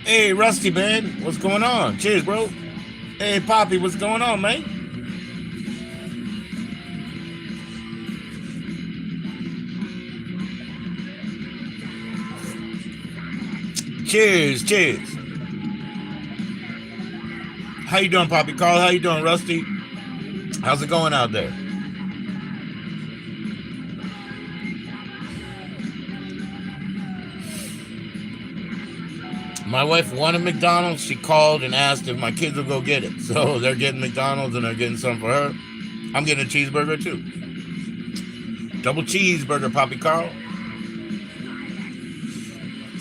Hey, Rusty, man. What's going on? Cheers, bro. Hey, Poppy, what's going on, man? Cheers, cheers. How you doing, Poppy Carl? How you doing, Rusty? How's it going out there? My wife wanted McDonald's. She called and asked if my kids will go get it. So they're getting McDonald's and they're getting some for her. I'm getting a cheeseburger too. Double cheeseburger, Poppy Carl.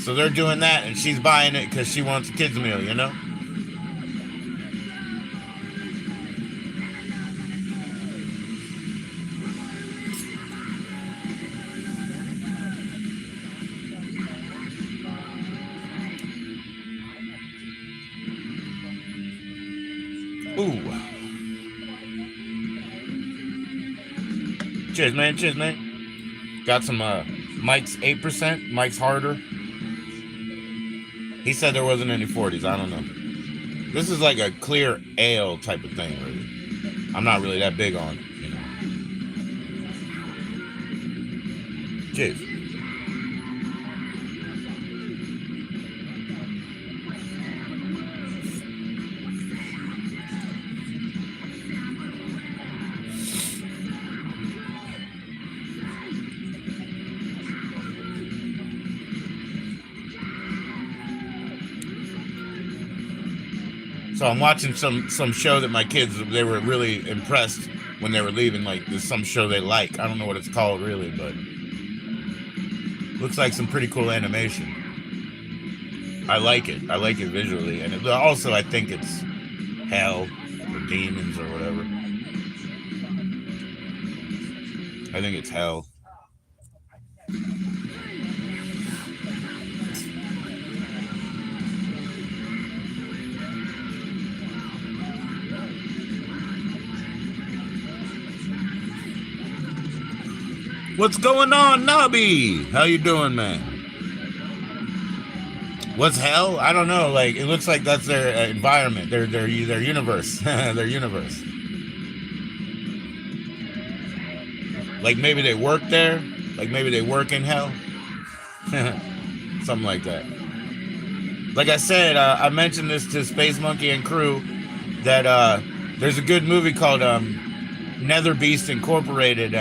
So they're doing that and she's buying it because she wants a kids meal, you know? Ooh. Cheers, man. Cheers, man. Got some Mike's 8%. Mike's harder. He said there wasn't any 40s. I don't know. This is like a clear ale type of thing, really. I'm not really that big on it, you know. Cheers. So I'm watching some show that my kids, they were really impressed when they were leaving. Like there's some show they like. I don't know what it's called really, but looks like some pretty cool animation. I like it. I like it visually, and also I think it's hell or demons or whatever. I think it's hell. What's going on, Nobby? How you doing, man? What's hell? I don't know. Like it looks like that's their environment, their universe, their universe. Like maybe they work there. Like maybe they work in hell. Something like that. Like I said, I mentioned this to Space Monkey and crew that there's a good movie called Nether Beast Incorporated.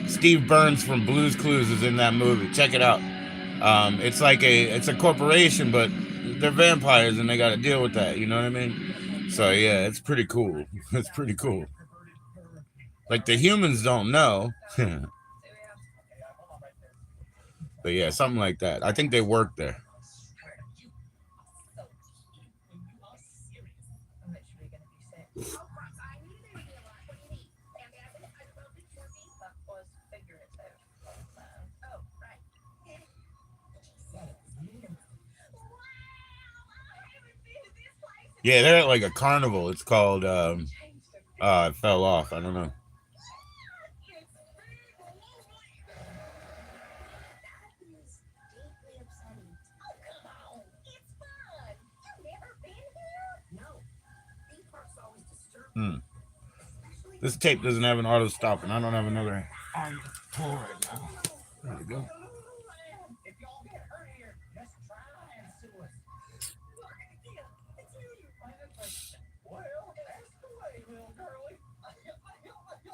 Steve Burns from Blue's Clues is in that movie. Check it out. It's a corporation, but they're vampires and they got to deal with that. You know what I mean? So yeah, it's pretty cool. It's pretty cool. Like the humans don't know, but yeah, something like that. I think they work there. Yeah, they're at like a carnival. It's called. It fell off. I don't know. Hmm. This tape doesn't have an auto stop, and I don't have another on pull right now. There we go.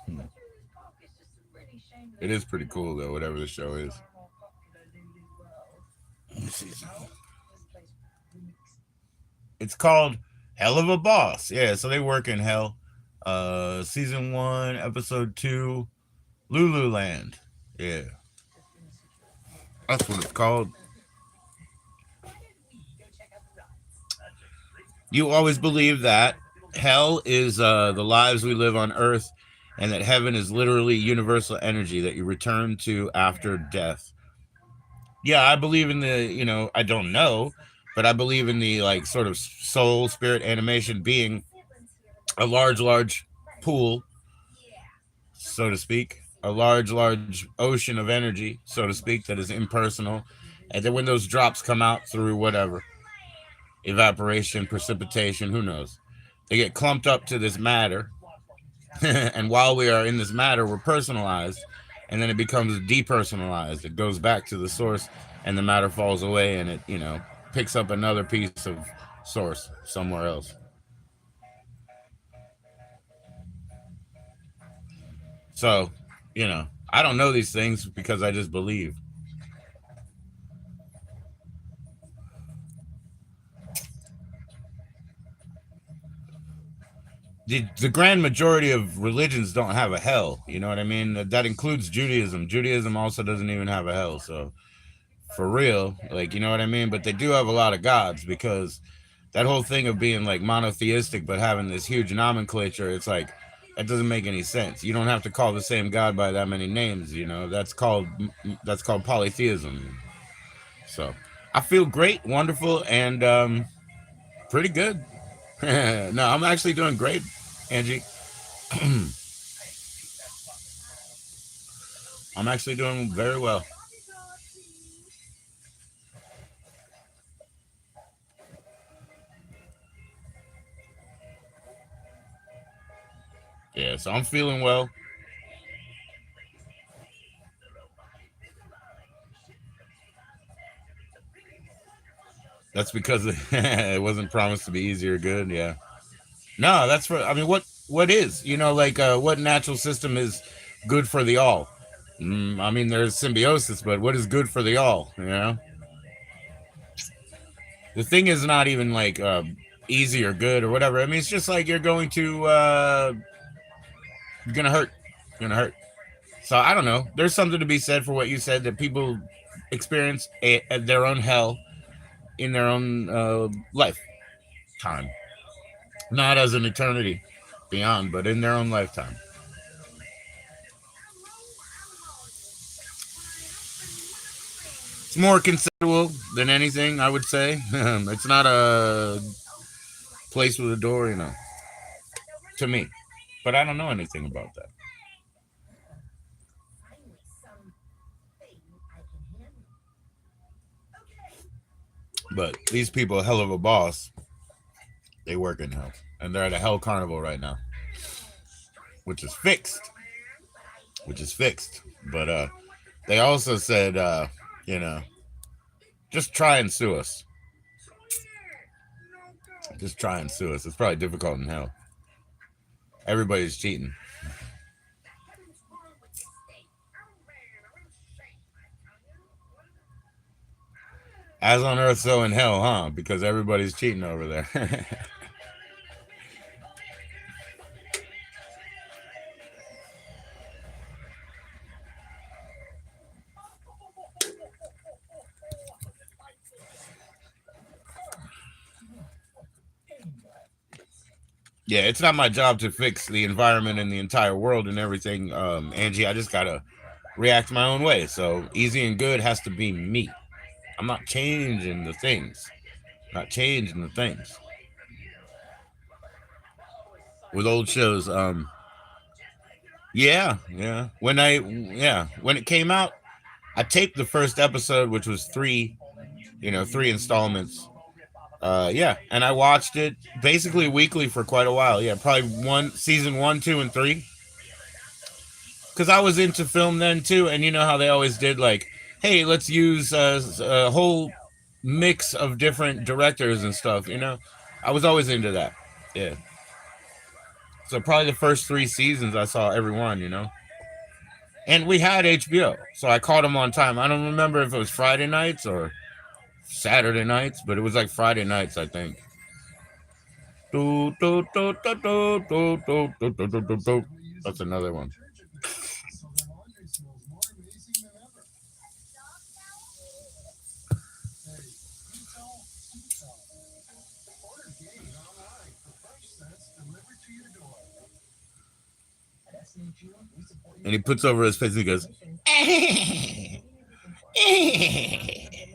Hmm. It is pretty cool though, whatever the show is. Let me see something. It's called Hell of a Boss. Yeah, so they work in hell. Season 1, episode 2, Lululand. Yeah. That's what it's called. You always believe that hell is the lives we live on earth and that heaven is literally universal energy that you return to after death. Yeah, I believe in I don't know, but I believe in the like sort of soul, spirit, animation being a large pool, so to speak, a large ocean of energy, so to speak, that is impersonal. And then when those drops come out through whatever, evaporation, precipitation, who knows? They get clumped up to this matter, and while we are in this matter, we're personalized, and then it becomes depersonalized. It goes back to the source, and the matter falls away, and it, picks up another piece of source somewhere else. So, I don't know these things because I just believe. The grand majority of religions don't have a hell. You know what I mean? That includes Judaism. Judaism also doesn't even have a hell. So for real, like, you know what I mean? But they do have a lot of gods, because that whole thing of being like monotheistic but having this huge nomenclature, it's like that doesn't make any sense. You don't have to call the same god by that many names. That's called polytheism. So I feel great, wonderful, and pretty good. No, I'm actually doing great, Angie. I'm actually doing very well. Yeah, so I'm feeling well. That's because it wasn't promised to be easy or good. Yeah. No, that's for. I mean, what is, like, what natural system is good for the all? I mean, there's symbiosis, but what is good for the all? The thing is not even like easy or good or whatever. I mean, it's just like you're gonna hurt, you're gonna hurt. So I don't know. There's something to be said for what you said, that people experience their own hell in their own lifetime, not as an eternity beyond, but in their own lifetime. It's more conceptual than anything, I would say. It's not a place with a door, to me. But I don't know anything about that. But these people, a hell of a boss, they work in hell, and they're at a hell carnival right now, which is fixed, which is fixed. But they also said, you know, just try and sue us. Just try and sue us. It's probably difficult in hell. Everybody's cheating. As on earth, so in hell, huh? Because everybody's cheating over there. Yeah, it's not my job to fix the environment and the entire world and everything, Angie. I just gotta react my own way. So easy and good has to be me. I'm not changing the things. Not changing the things. With old shows, yeah. When it came out, I taped the first episode, which was three installments. Yeah, and I watched it basically weekly for quite a while. Yeah, probably season 1, 2, and 3. Because I was into film then too, and you know how they always did, like, hey, let's use a whole mix of different directors and stuff. I was always into that. Yeah. So probably the first 3 seasons, I saw every one. And we had HBO, so I caught them on time. I don't remember if it was Friday nights or Saturday nights, but it was like Friday nights, I think. That's another one. And he puts over his face and he goes,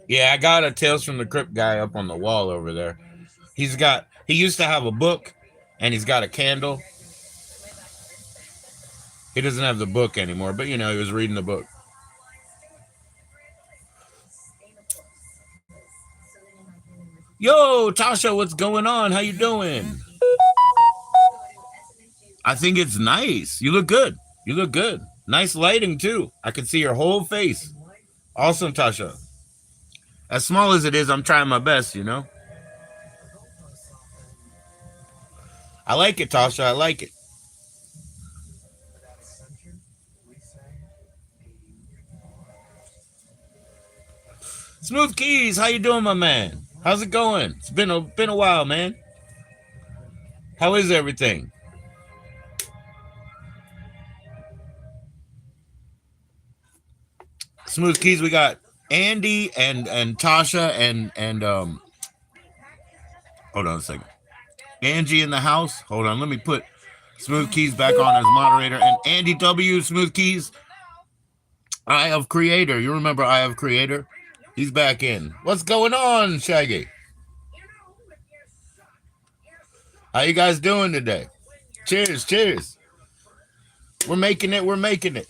yeah, I got a Tales from the Crypt guy up on the wall over there. He used to have a book, and he's got a candle. He doesn't have the book anymore, but he was reading the book. Yo, Tasha, what's going on? How you doing? I think it's nice. You look good. You look good. Nice lighting too. I can see your whole face. Awesome, Tasha. As small as it is, I'm trying my best, you know? I like it, Tasha. I like it. Smooth Keys, how you doing, my man? How's it going? It's been a while, man. How is everything? Smooth Keys, we got Andy and Tasha and hold on a second. Angie in the house. Hold on, let me put Smooth Keys back on as moderator. And Andy W, Smooth Keys, I have Creator. You remember I have Creator? He's back in. What's going on, Shaggy? How you guys doing today? Cheers, cheers. We're making it, we're making it.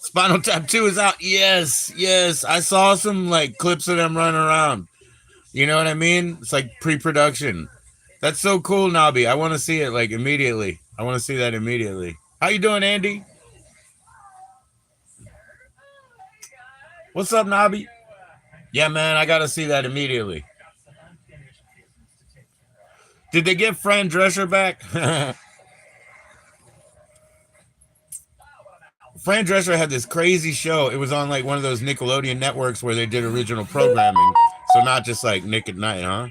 Spinal Tap 2 is out. Yes, yes. I saw some like clips of them running around. You know what I mean? It's like pre-production. That's so cool, Nobby. I want to see it like immediately. I want to see that immediately. How you doing, Andy? What's up, Nobby? Yeah, man, I gotta see that immediately. Did they get Fran Drescher back? Fran Drescher had this crazy show. It was on like one of those Nickelodeon networks where they did original programming. So not just like Nick at Night, huh?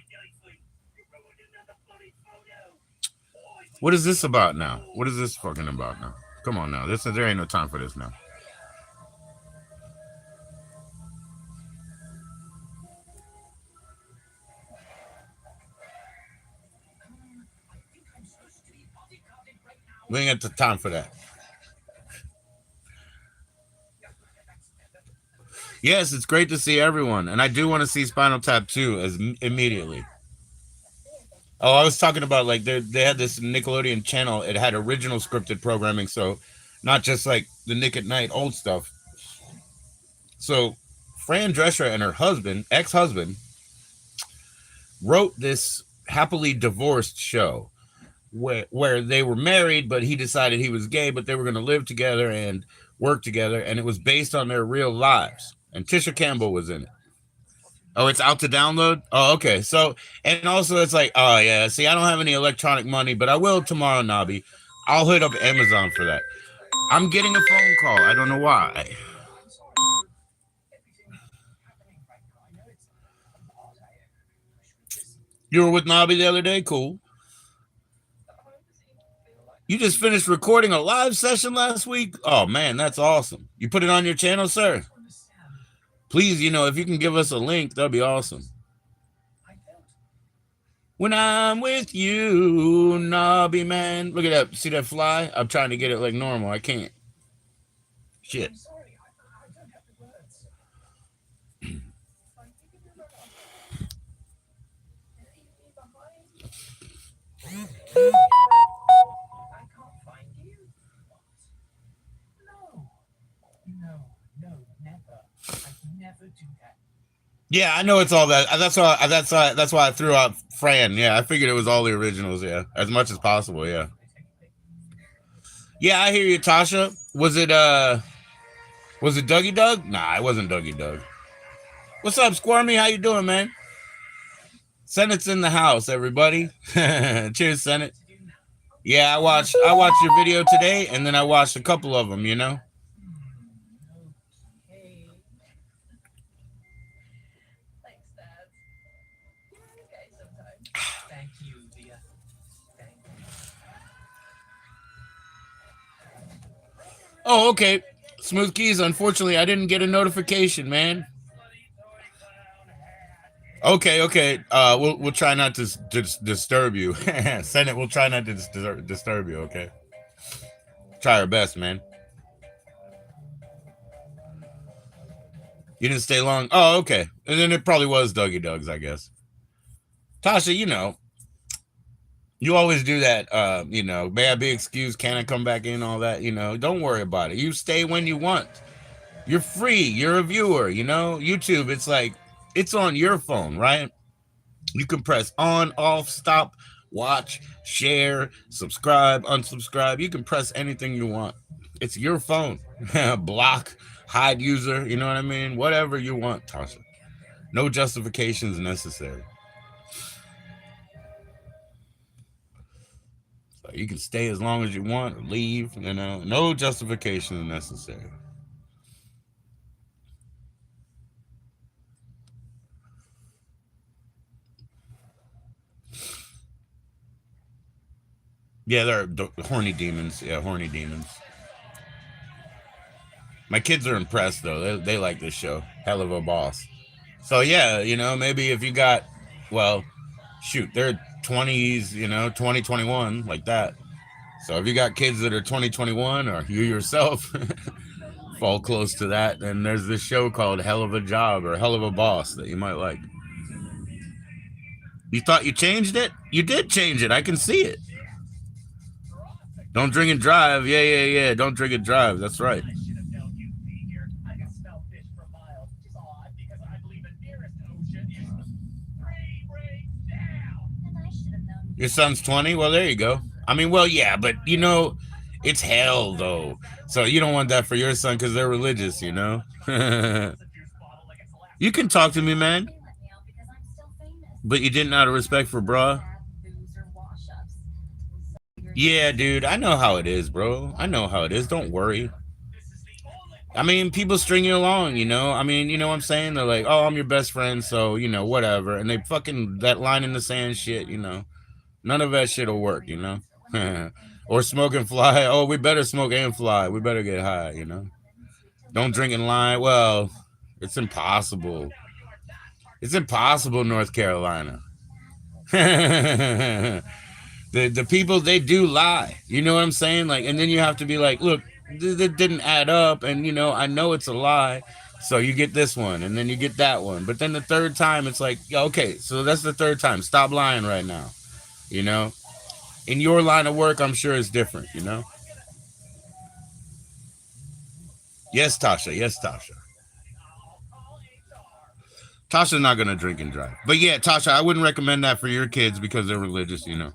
What is this about now? What is this fucking about now? Come on now. There ain't no time for this now. We ain't got the time for that. Yes, it's great to see everyone, and I do want to see Spinal Tap 2 as immediately. Oh, I was talking about like they had this Nickelodeon channel. It had original scripted programming, so not just like the Nick at Night old stuff. So Fran Drescher and her husband, ex-husband, wrote this happily divorced show where they were married, but he decided he was gay, but they were going to live together and work together, and it was based on their real lives. And Tisha Campbell was in it. Oh, it's out to download? Oh, okay. So, and also it's like, oh, yeah. See, I don't have any electronic money, but I will tomorrow, Nobby. I'll hit up Amazon for that. I'm getting a phone call. I don't know why. You were with Nobby the other day? Cool. You just finished recording a live session last week? Oh, man, that's awesome. You put it on your channel, sir? Please, if you can give us a link, that'd be awesome. When I'm with you, Nobby, man. Look at that. See that fly? I'm trying to get it like normal. I can't. Shit. Yeah, I know it's all that. That's why I threw out Fran. Yeah, I figured it was all the originals. Yeah, as much as possible. Yeah. Yeah, I hear you, Tasha. Was it Dougie Doug? Nah, it wasn't Dougie Doug. What's up, Squirmy? How you doing, man? Senate's in the house, everybody. Cheers, Senate. Yeah, I watched your video today, and then I watched a couple of them. Oh, okay. Smooth Keys. Unfortunately, I didn't get a notification, man. Okay. We'll try not to disturb you. Senate, we'll try not to disturb you. Okay. Try our best, man. You didn't stay long. Oh, okay. And then it probably was Dougie Doug's, I guess. Tasha, you always do that. May I be excused? Can I come back in? All that. Don't worry about it. You stay when you want. You're free. You're a viewer, you know? YouTube, it's like, it's on your phone, right? You can press on, off, stop, watch, share, subscribe, unsubscribe. You can press anything you want. It's your phone. Block, hide user, you know what I mean? Whatever you want, Tasha. No justifications necessary. So you can stay as long as you want or leave, you know. No justifications necessary. Yeah, they're horny demons. Yeah, horny demons. My kids are impressed though. They like this show. Hell of a boss. So yeah, you know, maybe if you got, well, shoot, they're 20s, you know, 2021, like that. So if you got kids that are 2021 or you yourself fall close to that, then there's this show called Hell of a Job or Hell of a Boss that you might like. You thought you changed it? You did change it. I can see it. Don't drink and drive. Yeah, yeah, yeah. Don't drink and drive. That's right. Your son's 20? Well, there you go. I mean, well, yeah, but you know, it's hell though. So you don't want that for your son because they're religious, you know? You can talk to me, man. But you didn't out of respect for bruh. Yeah, dude, I know how it is, bro. I know how it is. Don't worry. I mean, people string you along, you know? I mean, you know what I'm saying? They're like, oh, I'm your best friend, so, you know, whatever. And they fucking, that line in the sand shit, you know? None of that shit will work, you know? Or smoke and fly. Oh, we better smoke and fly. We better get high, you know? Don't drink and lie. Well, it's impossible. It's impossible, North Carolina. The people, they do lie. You know what I'm saying? Like, and then you have to be like, look, that didn't add up, and you know, I know it's a lie. So you get this one, and then you get that one. But then the third time, it's like, okay, so that's the third time. Stop lying right now. You know, in your line of work, I'm sure it's different. You know. Yes, Tasha. Yes, Tasha. Tasha's not gonna drink and drive. But yeah, Tasha, I wouldn't recommend that for your kids because they're religious. You know.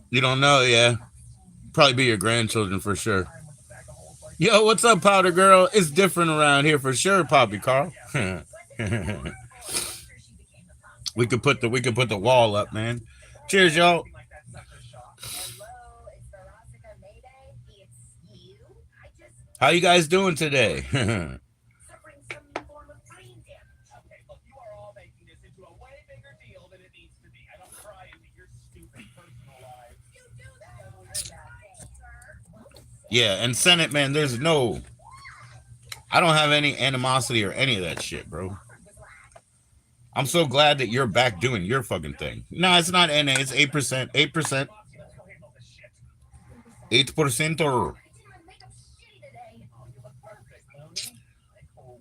You don't know, yeah. Probably be your grandchildren for sure. Yo, what's up, Powder Girl? It's different around here for sure, Poppy Carl. We could put the wall up, man. Cheers, y'all. How you guys doing today? Yeah, and Senate, man, there's no, I don't have any animosity or any of that shit, bro. I'm so glad that you're back doing your fucking thing. No, it's not NA. It's 8%. 8%. 8%.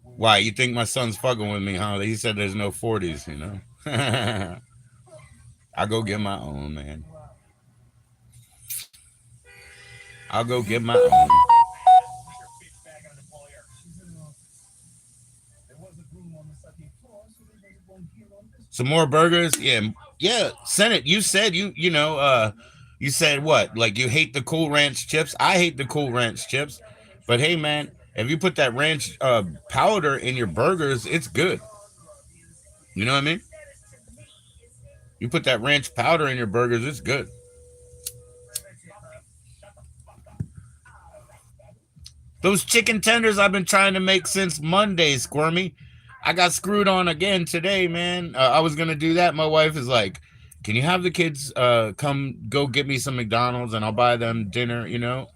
Why? You think my son's fucking with me, huh? He said there's no 40s, you know? I'll go get my own, man. I'll go get my own. Some more burgers? Yeah. Yeah. Senate, you said you said what? Like you hate the Cool Ranch chips? I hate the Cool Ranch chips. But hey man, if you put that ranch powder in your burgers, it's good. You know what I mean? You put that ranch powder in your burgers, it's good. Those chicken tenders I've been trying to make since Monday, Squirmy. I got screwed on again today, man. I was gonna do that. My wife is like, "Can you have the kids come go get me some McDonald's and I'll buy them dinner?" You know,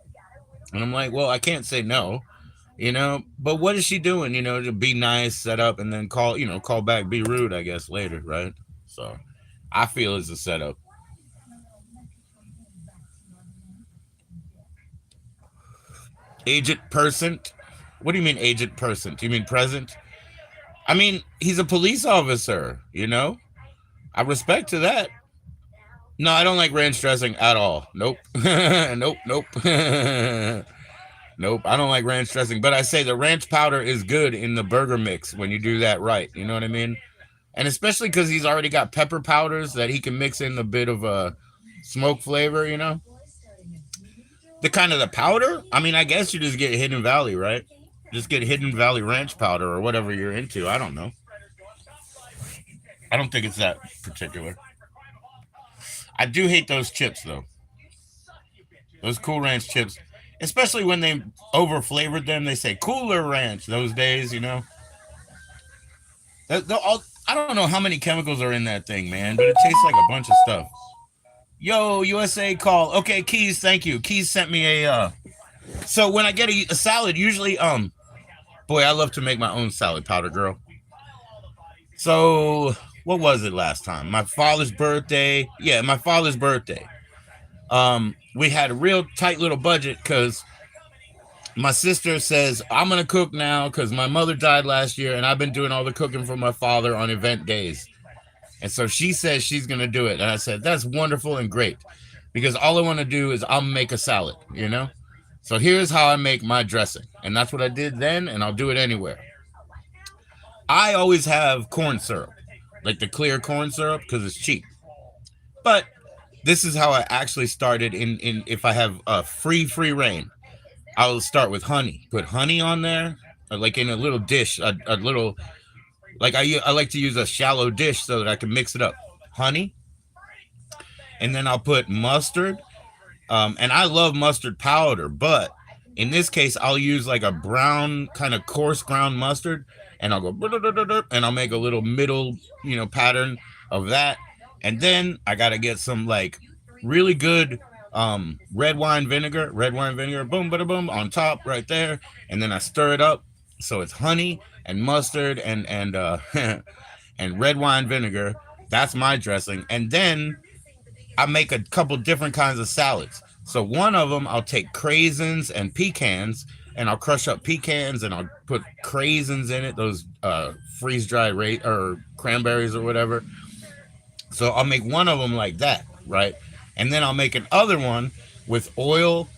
and I'm like, "Well, I can't say no." You know, but what is she doing? You know, to be nice, set up, and then call. You know, call back, be rude. I guess later, right? So, I feel it's a setup. Agent person. What do you mean agent person? Do you mean present? I mean, he's a police officer, you know? I respect to that. No, I don't like ranch dressing at all. Nope. Nope, nope. Nope, I don't like ranch dressing, but I say the ranch powder is good in the burger mix when you do that right. You know what I mean? And especially because he's already got pepper powders that he can mix in a bit of a smoke flavor. You know, the kind of the powder. I mean, I guess you just get Hidden Valley, right? Just get Hidden Valley ranch powder or whatever you're into. I don't know. I don't think it's that particular. I do hate those chips though. Those Cool Ranch chips, especially when they over flavored them. They say Cooler Ranch those days. You know, I don't know how many chemicals are in that thing, man, but it tastes like a bunch of stuff. Yo, USA call. Okay, Keys, thank you. Keys sent me a. So when I get a salad, usually, boy, I love to make my own salad powder, girl. So what was it last time? My father's birthday. Yeah, my father's birthday. We had a real tight little budget because my sister says I'm gonna cook now because my mother died last year and I've been doing all the cooking for my father on event days. And so she says she's gonna do it, and I said that's wonderful and great because all I want to do is I'll make a salad, you know. So here's how I make my dressing, and that's what I did then, and I'll do it anywhere. I always have corn syrup, like the clear corn syrup, because it's cheap. But this is how I actually started. In if I have a free reign, I'll start with honey. Put honey on there, like in a little dish, a little like I like to use a shallow dish so that I can mix it up. Honey, and then I'll put mustard. And I love mustard powder, but in this case, I'll use like a brown kind of coarse ground mustard, and I'll go and I'll make a little middle, pattern of that. And then I gotta get some like really good red wine vinegar, boom, bada boom, on top right there, and then I stir it up so it's honey and mustard and and red wine vinegar. That's my dressing, and then I make a couple different kinds of salads. So one of them, I'll take craisins and pecans, and I'll crush up pecans, and I'll put craisins in it, those freeze dried or cranberries or whatever. So I'll make one of them like that, right? And then I'll make another one with oil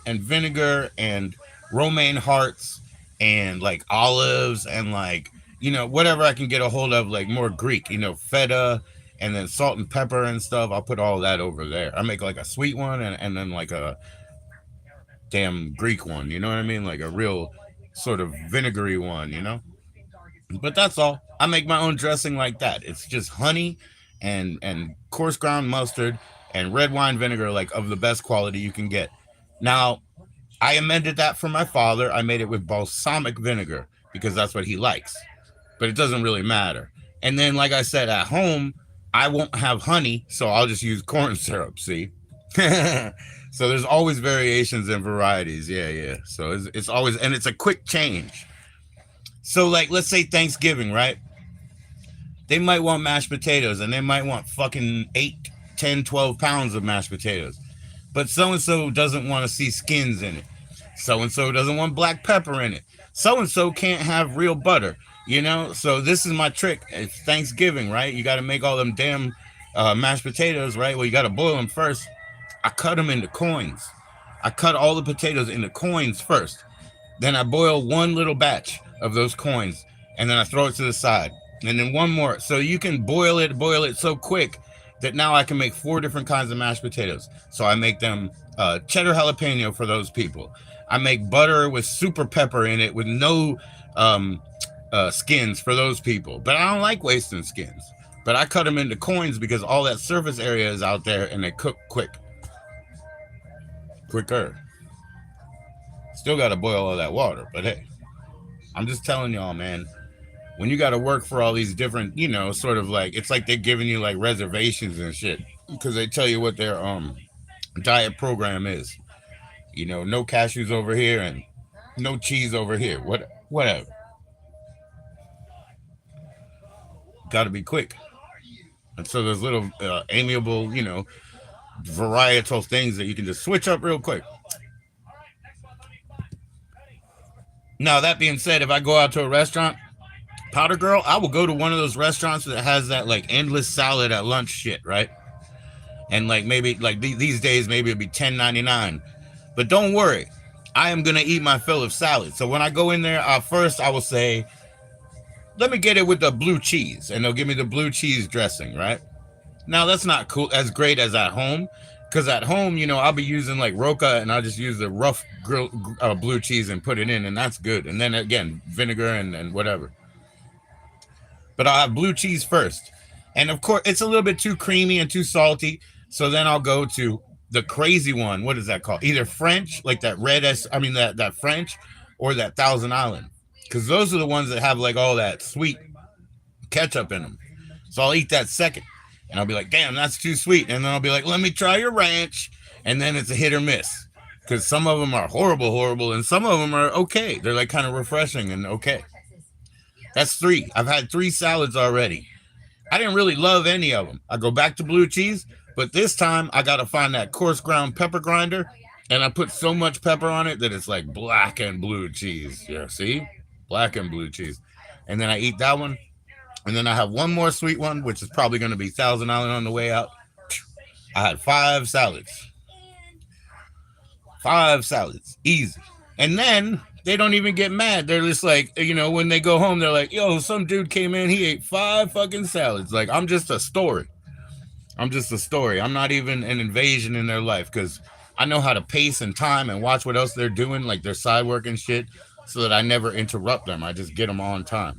and vinegar and romaine hearts and like olives and like whatever I can get a hold of, like more Greek, feta and then salt and pepper and stuff. I'll put all that over there. I make like a sweet one and then like a damn Greek one. You know what I mean? Like a real sort of vinegary one. But that's all. I make my own dressing like that. It's just honey and coarse ground mustard and red wine vinegar, like of the best quality you can get. Now, I amended that for my father. I made it with balsamic vinegar because that's what he likes. But it doesn't really matter. And then, like I said, at home, I won't have honey, so I'll just use corn syrup, see? So there's always variations and varieties. Yeah, yeah. So it's always, and it's a quick change. So, like, let's say Thanksgiving, right? They might want mashed potatoes, and they might want fucking 8, 10, 12 pounds of mashed potatoes. But so-and-so doesn't want to see skins in it. So-and-so doesn't want black pepper in it. So-and-so can't have real butter, So this is my trick. It's Thanksgiving, right? You got to make all them damn mashed potatoes, right? Well, you got to boil them first. I cut them into coins. I cut all the potatoes into coins first. Then I boil one little batch of those coins, and then I throw it to the side. And then one more. So you can boil it so quick that now I can make 4 different kinds of mashed potatoes. So I make them cheddar jalapeno for those people. I make butter with super pepper in it with no skins for those people. But I don't like wasting skins. But I cut them into coins because all that surface area is out there and they cook quicker. Still got to boil all that water. But hey, I'm just telling y'all, man. When you got to work for all these different, sort of like, it's like they're giving you like reservations and shit because they tell you what their diet program is. No cashews over here and no cheese over here. Whatever. Got to be quick. And so there's little amiable, varietal things that you can just switch up real quick. Now, that being said, if I go out to a restaurant, Powder Girl, I will go to one of those restaurants that has that like endless salad at lunch shit, right? And like maybe like these days, maybe it'll be $10.99. But don't worry, I am gonna eat my fill of salad. So when I go in there, first I will say, let me get it with the blue cheese, and they'll give me the blue cheese dressing, right? Now that's not cool as great as at home, because at home, I'll be using like Roca, and I'll just use the rough blue cheese and put it in, and that's good. And then again, vinegar and whatever. But I'll have blue cheese first, and of course, it's a little bit too creamy and too salty. So then I'll go to the crazy one. What is that called? Either French, like that that French, or that Thousand Island, because those are the ones that have like all that sweet ketchup in them. So I'll eat that second. And I'll be like, damn, that's too sweet. And then I'll be like, let me try your ranch. And then it's a hit or miss. Because some of them are horrible, horrible. And some of them are okay. They're like kind of refreshing and okay. That's three. I've had three salads already. I didn't really love any of them. I go back to blue cheese. But this time I got to find that coarse ground pepper grinder. And I put so much pepper on it that it's like black and blue cheese. Yeah, see? Black and blue cheese. And then I eat that one. And then I have one more sweet one, which is probably going to be Thousand Island on the way out. I had five salads. Five salads. Easy. And then they don't even get mad. They're just like, when they go home, they're like, yo, some dude came in, he ate five fucking salads. Like, I'm just a story. I'm just a story. I'm not even an invasion in their life, because I know how to pace and time and watch what else they're doing, like their side work and shit, so that I never interrupt them. I just get them on time.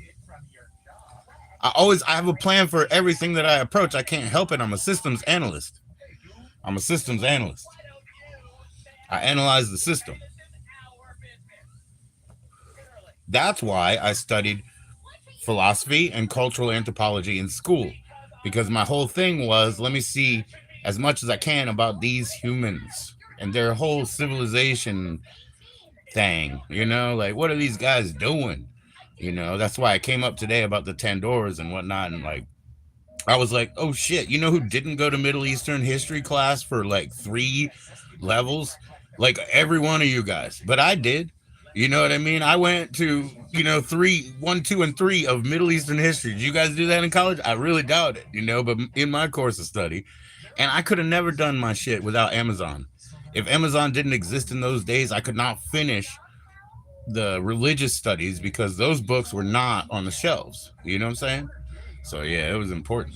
I have a plan for everything that I approach. I can't help it. I'm a systems analyst. I'm a systems analyst. I analyze the system. That's why I studied philosophy and cultural anthropology in school, because my whole thing was, let me see as much as I can about these humans and their whole civilization thing. Like, what are these guys doing? That's why I came up today about the Tandoors and whatnot, and like, I was like, oh shit, you know who didn't go to Middle Eastern history class for like 3 levels? Like every one of you guys. But I did. You know what I mean? I went to, 1, 2, and 3 of Middle Eastern history. Did you guys do that in college? I really doubt it, but in my course of study. And I could have never done my shit without Amazon. If Amazon didn't exist in those days, I could not finish the religious studies, because those books were not on the shelves. You know what I'm saying? So yeah, it was important.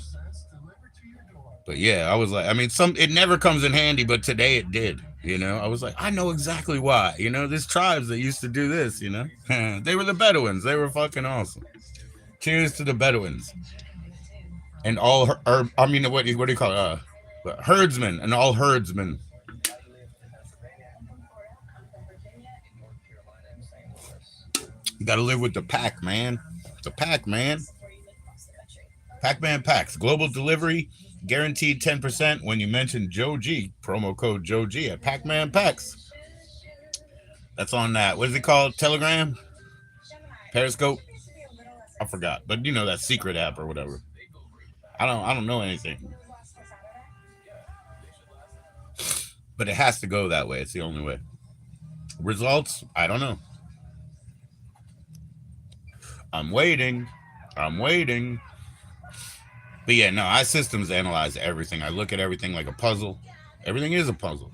But yeah, I was like, I mean, it never comes in handy, but today it did. I was like, I know exactly why. There's tribes that used to do this. They were the Bedouins. They were fucking awesome. Cheers to the Bedouins and all. I mean, what do you call it? Herdsmen and all herdsmen. You got to live with the pack, man. The pack, man. Pac-Man packs, global delivery, guaranteed 10% when you mention JoE, promo code JoE at Pac-Man packs. That's on that. What is it called? Telegram? Periscope? I forgot, but that secret app or whatever. I don't know anything. But it has to go that way. It's the only way. Results? I don't know. I'm waiting. I'm waiting. But yeah, no, I systems analyze everything. I look at everything like a puzzle. Everything is a puzzle.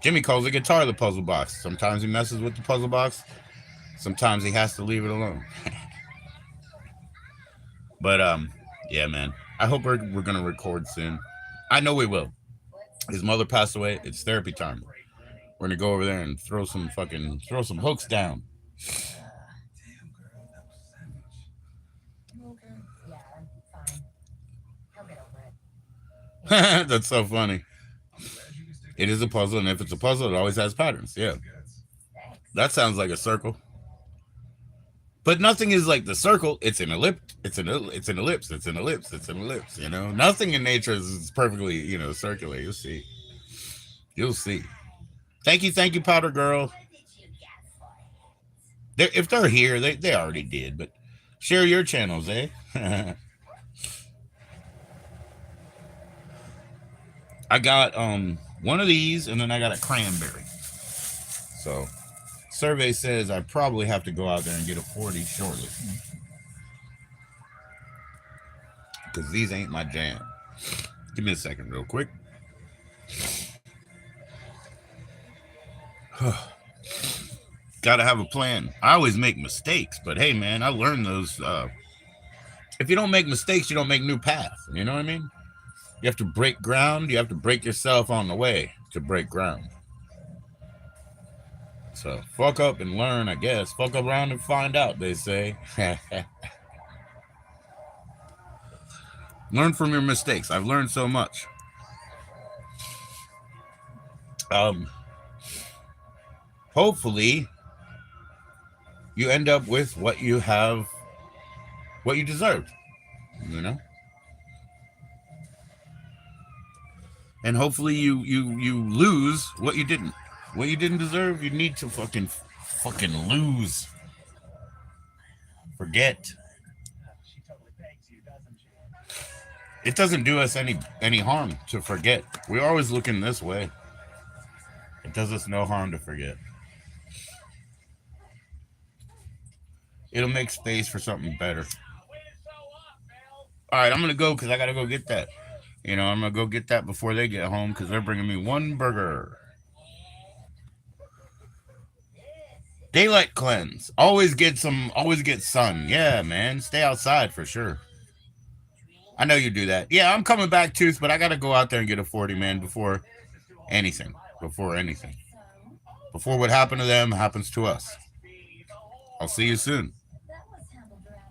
Jimmy calls the guitar the puzzle box. Sometimes he messes with the puzzle box. Sometimes he has to leave it alone. But yeah, man. I hope we're gonna record soon. I know we will. His mother passed away. It's therapy time. We're gonna go over there and throw some hooks down. That's so funny. It is a puzzle, and if it's a puzzle, it always has patterns. Yeah. That sounds like a circle. But nothing is like the circle. It's an ellipse. It's an ellipse. It's an ellipse. It's an ellipse. Nothing in nature is perfectly, circular. You'll see. You'll see. Thank you, Powder Girl. If they're here, they already did. But share your channels, eh? I got one of these, and then I got a cranberry. So, survey says I probably have to go out there and get a 40 shortly, because these ain't my jam. Give me a second, real quick. Gotta have a plan. I always make mistakes, but hey, man, I learned those. If you don't make mistakes, you don't make new path. You know what I mean? You have to break ground. You have to break yourself on the way to break ground. So fuck up and learn, I guess. Fuck around and find out, they say. Learn from your mistakes. I've learned so much. Hopefully you end up with what you have, what you deserved, you know? And hopefully you lose what you didn't. What you didn't deserve, you need to fucking lose. Forget. It doesn't do us any harm to forget. We're always looking this way. It does us no harm to forget. It'll make space for something better. All right, I'm gonna go because I gotta go get that. I'm gonna go get that before they get home because they're bringing me one burger. Daylight cleanse. Always get some. Always get sun. Yeah, man. Stay outside for sure. I know you do that. Yeah, I'm coming back too, but I gotta go out there and get a 40, man, before anything. Before anything. Before what happened to them happens to us. I'll see you soon.